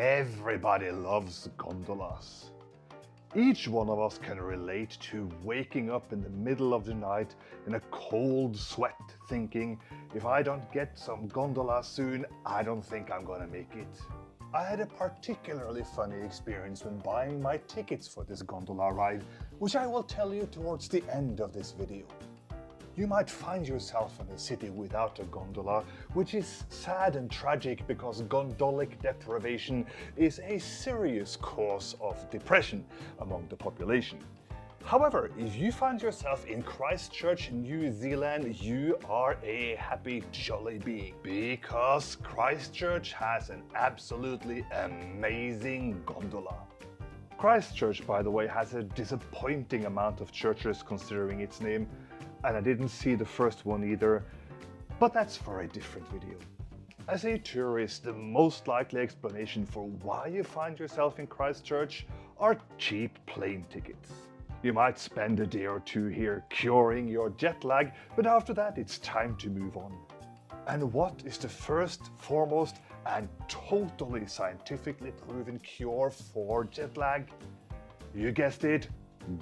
Everybody loves gondolas. Each one of us can relate to waking up in the middle of the night in a cold sweat thinking, if I don't get some gondola soon, I don't think I'm gonna make it. I had a particularly funny experience when buying my tickets for this gondola ride, which I will tell you towards the end of this video. You might find yourself in a city without a gondola, which is sad and tragic because gondolic deprivation is a serious cause of depression among the population. However, if you find yourself in Christchurch, New Zealand, you are a happy, jolly being because Christchurch has an absolutely amazing gondola. Christchurch, by the way, has a disappointing amount of churches considering its name, and I didn't see the first one either, but that's for a different video. As a tourist, the most likely explanation for why you find yourself in Christchurch are cheap plane tickets. You might spend a day or two here curing your jet lag, but after that it's time to move on. And what is the first, foremost, and totally scientifically proven cure for jet lag? You guessed it,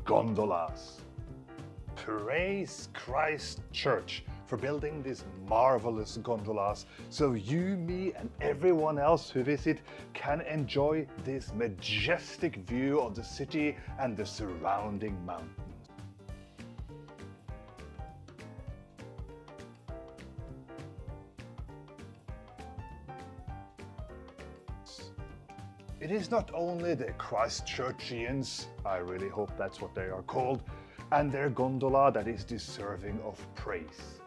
gondolas. Praise Christchurch for building these marvelous gondolas so you, me and everyone else who visit can enjoy this majestic view of the city and the surrounding mountains. It is not only the Christchurchians, I really hope that's what they are called, and their gondola that is deserving of praise.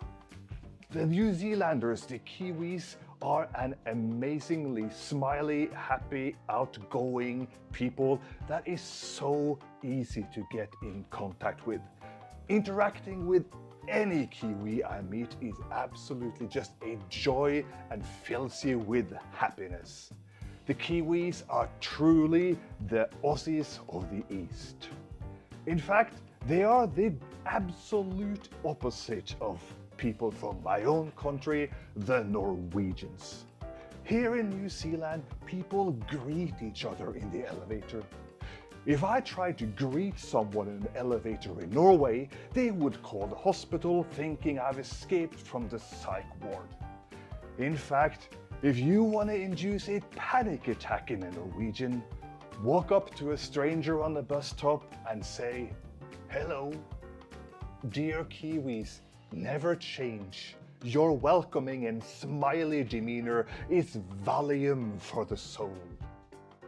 The New Zealanders, the Kiwis, are an amazingly smiley, happy, outgoing people that is so easy to get in contact with. Interacting with any Kiwi I meet is absolutely just a joy and fills you with happiness. The Kiwis are truly the Aussies of the East. In fact, they are the absolute opposite of people from my own country, the Norwegians. Here in New Zealand, people greet each other in the elevator. If I tried to greet someone in an elevator in Norway, they would call the hospital thinking I've escaped from the psych ward. In fact, if you want to induce a panic attack in a Norwegian, walk up to a stranger on the bus stop and say, "Hello, dear Kiwis, never change. Your welcoming and smiley demeanor is Valium for the soul."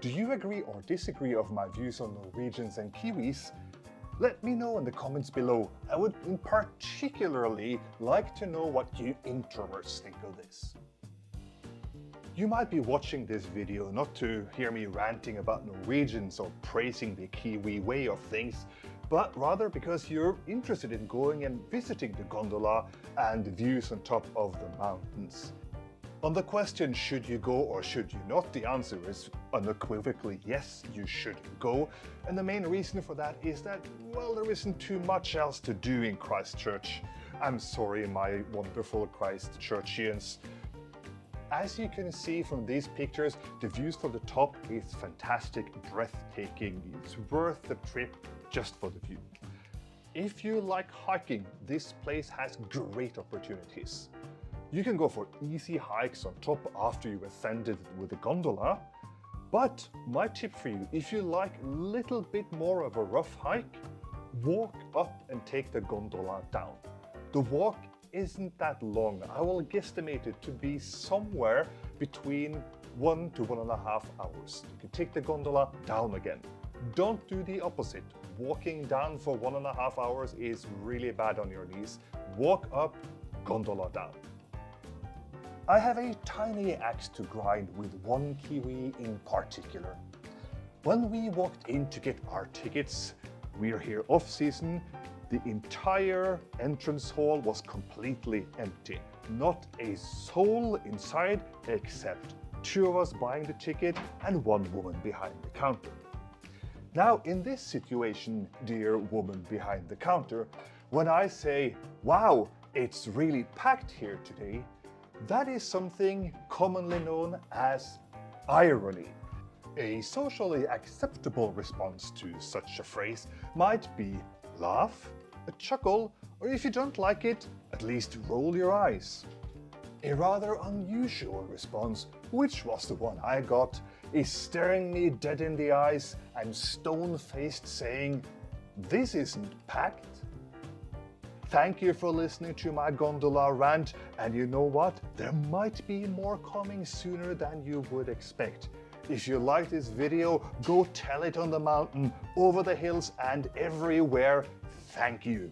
Do you agree or disagree of my views on Norwegians and Kiwis? Let me know in the comments below. I would particularly like to know what you introverts think of this. You might be watching this video not to hear me ranting about Norwegians or praising the Kiwi way of things, but rather because you're interested in going and visiting the gondola and the views on top of the mountains. On the question, should you go or should you not, the answer is unequivocally yes, you should go. And the main reason for that is that, well, there isn't too much else to do in Christchurch. I'm sorry, my wonderful Christchurchians. As you can see from these pictures, the views from the top is fantastic, breathtaking. It's worth the trip just for the view. If you like hiking, this place has great opportunities. You can go for easy hikes on top after you've ascended with the gondola. But my tip for you, if you like a little bit more of a rough hike, walk up and take the gondola down. The walk isn't that long. I will guesstimate it to be somewhere between 1 to 1.5 hours. You can take the gondola down again. Don't do the opposite. Walking down for 1.5 hours is really bad on your knees. Walk up, gondola down. I have a tiny axe to grind with one Kiwi in particular. When we walked in to get our tickets, we're here off season, the entire entrance hall was completely empty. Not a soul inside except two of us buying the ticket and one woman behind the counter. Now, in this situation, dear woman behind the counter, when I say, "Wow, it's really packed here today," that is something commonly known as irony. A socially acceptable response to such a phrase might be laugh, a chuckle, or if you don't like it, at least roll your eyes. A rather unusual response, which was the one I got, is staring me dead in the eyes and stone-faced saying, "This isn't packed." Thank you for listening to my gondola rant, and you know what? There might be more coming sooner than you would expect. If you like this video, go tell it on the mountain, over the hills and everywhere. Thank you.